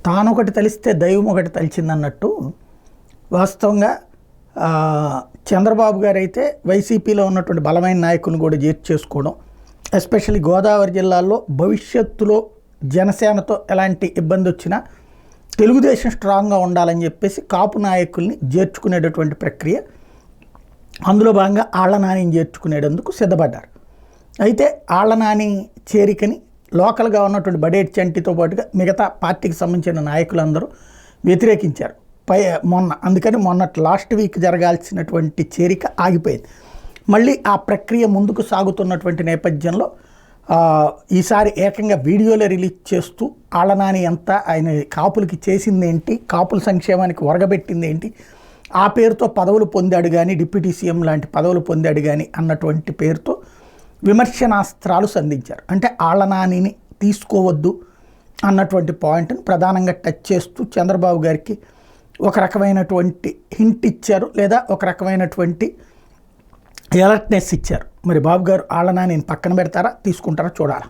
తానొకటి తలిస్తే దైవం ఒకటి తలిచిందన్నట్టు వాస్తవంగా చంద్రబాబు గారు అయితే వైసీపీలో ఉన్నటువంటి బలమైన నాయకులను కూడా చేర్చేసుకోవడం, ఎస్పెషల్లీ గోదావరి జిల్లాలో భవిష్యత్తులో జనసేనతో ఎలాంటి ఇబ్బంది వచ్చినా తెలుగుదేశం స్ట్రాంగ్గా ఉండాలని చెప్పేసి కాపు నాయకుల్ని చేర్చుకునేటటువంటి ప్రక్రియ, అందులో భాగంగా ఆళ్ల నానిని చేర్చుకునేందుకు సిద్ధపడ్డారు. అయితే ఆళ్ల నాని చేరికని లోకల్గా ఉన్నటువంటి బడేటి చంటితో పాటుగా మిగతా పార్టీకి సంబంధించిన నాయకులందరూ వ్యతిరేకించారు అందుకని మొన్నటి లాస్ట్ వీక్ జరగాల్సినటువంటి చేరిక ఆగిపోయింది. మళ్ళీ ఆ ప్రక్రియ ముందుకు సాగుతున్నటువంటి నేపథ్యంలో ఈసారి ఏకంగా వీడియోలే రిలీజ్ చేస్తూ ఆళ్ల నాని ఎంత ఆయన కాపులకి చేసిందేంటి, కాపుల సంక్షేమానికి ఒరగబెట్టింది ఏంటి, ఆ పేరుతో పదవులు పొందాడు కానీ డిప్యూటీ సీఎం లాంటి పదవులు పొందాడు కానీ అన్నటువంటి పేరుతో విమర్శనాస్త్రాలు సంధించారు. అంటే ఆళ్ల నానిని తీసుకోవద్దు అన్నటువంటి పాయింట్ని ప్రధానంగా టచ్ చేస్తూ చంద్రబాబు గారికి ఒక రకమైనటువంటి హింట్ ఇచ్చారు, లేదా ఒక రకమైనటువంటి అలర్ట్నెస్ ఇచ్చారు. మరి బాబు గారు ఆళ్ల నానిని పక్కన పెడతారా, తీసుకుంటారా చూడాలి.